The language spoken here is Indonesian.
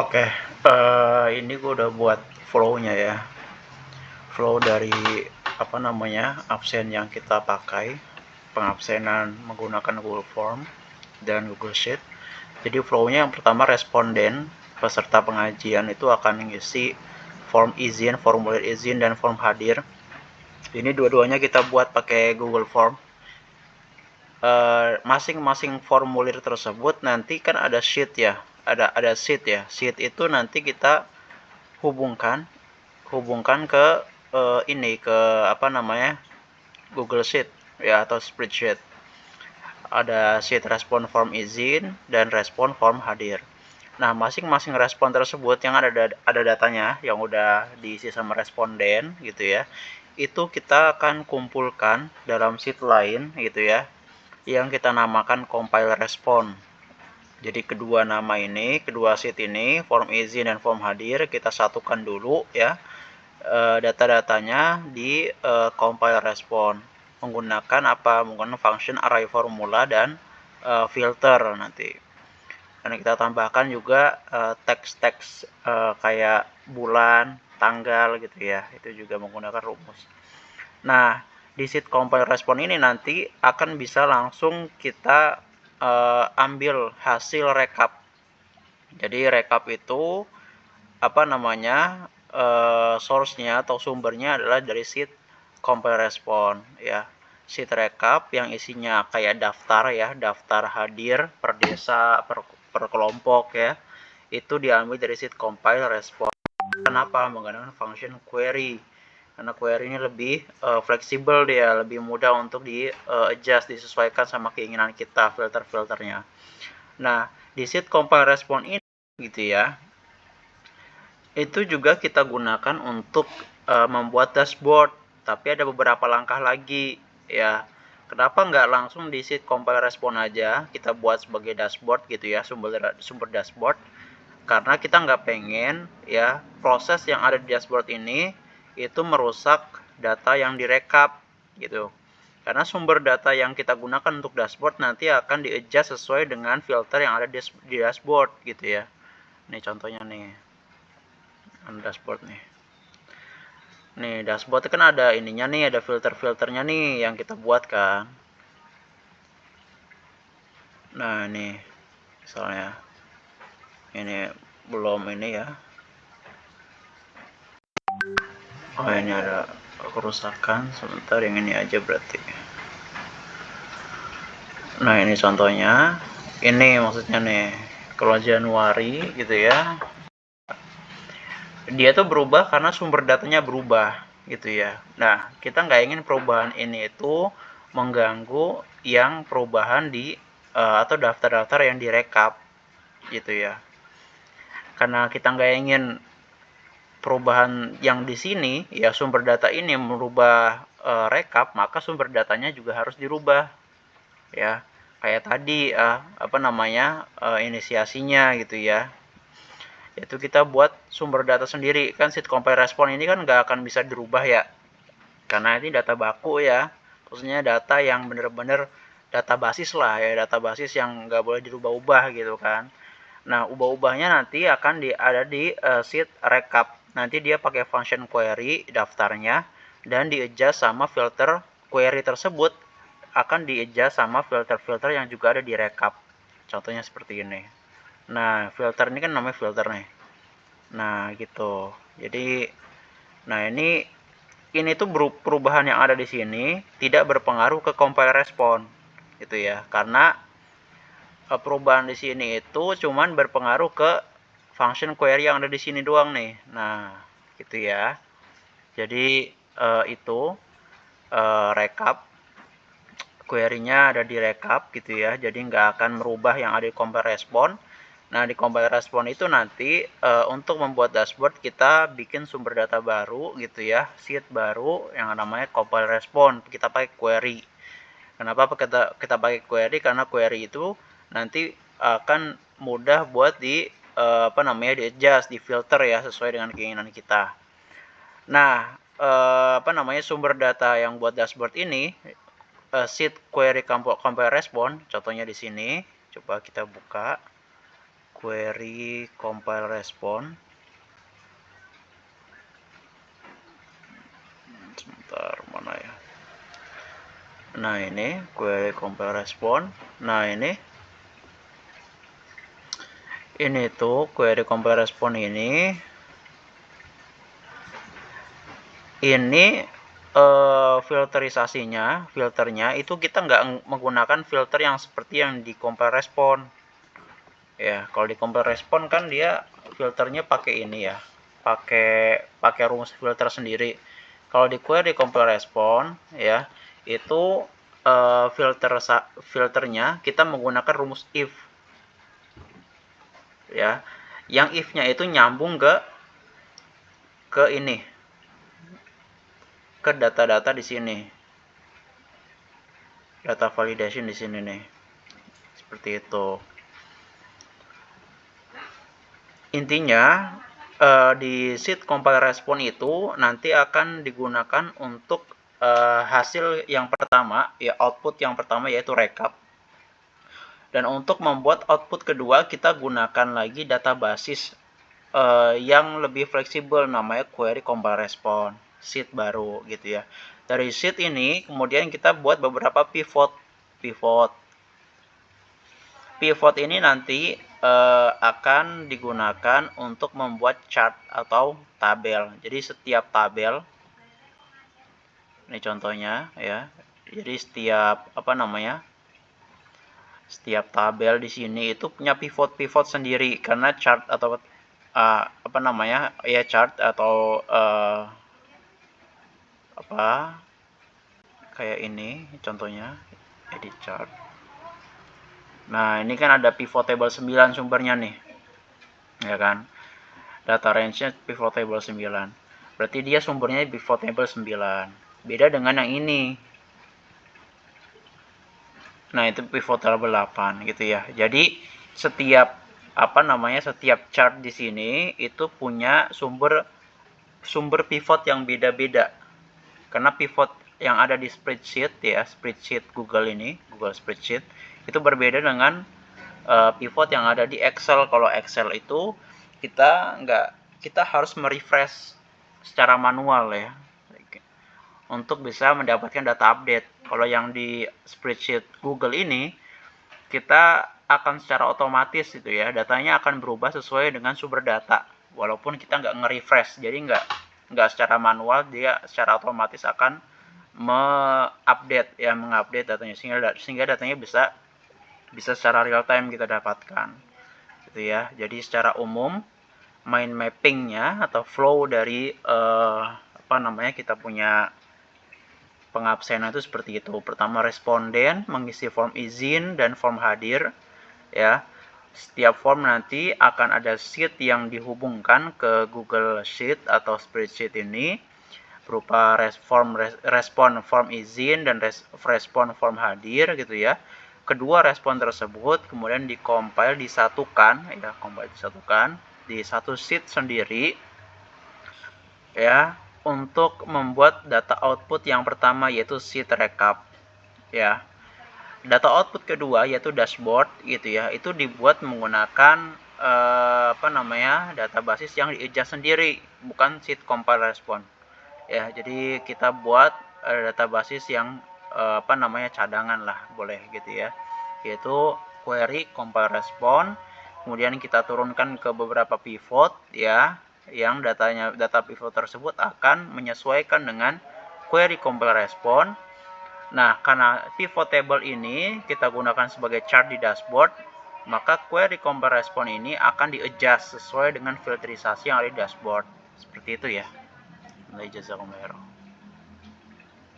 Oke, ini gue udah buat flow-nya ya. Flow dari absen yang kita pakai, pengabsenan menggunakan Google Form dan Google Sheet. Jadi flow-nya yang pertama, responden peserta pengajian itu akan mengisi form izin, formulir izin, dan form hadir. Ini dua-duanya kita buat pakai Google Form. Masing-masing formulir tersebut nanti kan ada sheet ya, ada sheet ya. Sheet itu nanti kita hubungkan ke Google Sheet ya, atau spreadsheet. Ada sheet respon form izin dan respon form hadir. Nah, masing-masing respon tersebut yang ada datanya yang udah diisi sama responden gitu ya. Itu kita akan kumpulkan dalam sheet lain gitu ya, yang kita namakan compile respon. Jadi kedua sheet ini, form izin dan form hadir, kita satukan dulu ya, data-datanya di compile respon menggunakan function array formula dan filter nanti. Karena kita tambahkan juga teks-teks kayak bulan, tanggal gitu ya, itu juga menggunakan rumus. Nah, di sheet compile respon ini nanti akan bisa langsung kita ambil hasil rekap. Jadi rekap itu source-nya atau sumbernya adalah dari sheet compile respon ya. Sheet rekap yang isinya kayak daftar ya, daftar hadir per desa, per kelompok ya. Itu diambil dari sheet compile respon. Kenapa? Menggunakan function query. Karena query ini lebih fleksibel, dia lebih mudah untuk di adjust, disesuaikan sama keinginan kita, filter-filternya. Nah, di sheet compile respon ini gitu ya, itu juga kita gunakan untuk membuat dashboard, tapi ada beberapa langkah lagi ya. Kenapa nggak langsung di sheet compile respon aja kita buat sebagai dashboard gitu ya, sumber dashboard? Karena kita nggak pengen ya proses yang ada di dashboard ini itu merusak data yang direkap gitu. Karena sumber data yang kita gunakan untuk dashboard nanti akan di-adjust sesuai dengan filter yang ada di dashboard gitu ya. Ini contohnya nih, dashboard nih. Nih, dashboard kan ada ininya nih, ada filter-filternya nih yang kita buat kan. Nah, ini misalnya ini belum ini ya. Oh, ini ada kerusakan. Sebentar, yang ini aja berarti. Nah, ini contohnya. Ini maksudnya nih, kalau Januari gitu ya, dia tuh berubah karena sumber datanya berubah gitu ya. Nah, kita nggak ingin perubahan ini itu mengganggu yang perubahan di atau daftar-daftar yang direkap gitu ya. Karena kita nggak ingin perubahan yang di sini ya, sumber data ini merubah rekap, maka sumber datanya juga harus dirubah ya. Kayak tadi inisiasinya gitu ya. Itu kita buat sumber data sendiri kan. Sheet compile respon ini kan nggak akan bisa dirubah ya, karena ini data baku ya, maksudnya data yang bener-bener data basis lah ya, data basis yang nggak boleh dirubah-ubah gitu kan. Nah, ubah-ubahnya nanti akan ada di sheet recap. Nanti dia pakai function query daftarnya, dan di-adjust sama filter query tersebut akan di-adjust sama filter-filter yang juga ada di recap. Contohnya seperti ini. Nah, filter ini kan namanya filter nih. Nah, gitu. Jadi, nah ini tuh perubahan yang ada di sini tidak berpengaruh ke compile respon gitu ya. Karena perubahan di sini itu cuman berpengaruh ke function query yang ada di sini doang nih. Nah, gitu ya. Jadi itu recap, query-nya ada di recap gitu ya. Jadi nggak akan merubah yang ada di compile respon. Nah, di compile respon itu nanti untuk membuat dashboard kita bikin sumber data baru gitu ya, sheet baru yang namanya compile respon. Kita pakai query. Kenapa kita pakai query? Karena query itu nanti akan mudah buat di di-adjust, di filter ya, sesuai dengan keinginan kita. Nah, sumber data yang buat dashboard ini sheet query compile respon, contohnya di sini. Coba kita buka query compile response. Sebentar, mana ya? Nah, ini query compile response. Nah, ini tuh query compile response ini filternya itu kita nggak menggunakan filter yang seperti yang di compile response ya. Kalau di compile response kan dia filternya pakai ini ya, pakai rumus filter sendiri. Kalau di query compile response ya, itu filternya kita menggunakan rumus if ya, yang if-nya itu nyambung ke ini, ke data-data di sini, data validation di sini nih, seperti itu. Intinya di sheet compile response itu nanti akan digunakan untuk hasil yang pertama ya, output yang pertama yaitu recap. Dan untuk membuat output kedua kita gunakan lagi data basis yang lebih fleksibel, namanya query compile response, sheet baru gitu ya. Dari sheet ini kemudian kita buat beberapa pivot ini nanti akan digunakan untuk membuat chart atau tabel. Jadi setiap tabel, ini contohnya ya. Jadi setiap setiap tabel di sini itu punya pivot sendiri, karena chart atau chart atau kayak ini contohnya, edit chart. Nah, ini kan ada pivot table 9 sumbernya nih. Ya kan? Data range-nya pivot table 9. Berarti dia sumbernya pivot table 9. Beda dengan yang ini. Nah, itu pivot table 8 gitu ya. Jadi setiap setiap chart di sini itu punya sumber pivot yang beda-beda. Karena pivot yang ada di spreadsheet ya, spreadsheet Google ini, Google Spreadsheet, itu berbeda dengan pivot yang ada di Excel. Kalau Excel itu kita harus merefresh secara manual ya, untuk bisa mendapatkan data update. Kalau yang di spreadsheet Google ini kita akan secara otomatis itu ya, datanya akan berubah sesuai dengan sumber data walaupun kita nggak nge-refresh. Jadi nggak secara manual, dia secara otomatis akan mengupdate datanya, sehingga datanya bisa secara real time kita dapatkan gitu ya. Jadi secara umum mind mappingnya atau flow dari kita punya pengabsenan itu seperti itu. Pertama, responden mengisi form izin dan form hadir ya. Setiap form nanti akan ada sheet yang dihubungkan ke Google Sheet atau spreadsheet ini berupa respon form izin dan respon form hadir gitu ya. Kedua respon tersebut kemudian disatukan di satu sheet sendiri ya, untuk membuat data output yang pertama yaitu sheet recap ya. Data output kedua yaitu dashboard gitu ya, itu dibuat menggunakan data basis yang di-adjust sendiri, bukan sheet compile response ya. Jadi kita buat data basis yang cadangan lah, boleh gitu ya, yaitu query compile response. Kemudian kita turunkan ke beberapa pivot ya, yang data pivot tersebut akan menyesuaikan dengan query compile response. Nah, karena pivot table ini kita gunakan sebagai chart di dashboard, maka query compile response ini akan di-adjust sesuai dengan filterisasi yang ada di dashboard. Seperti itu ya. Jazakumullah khairan.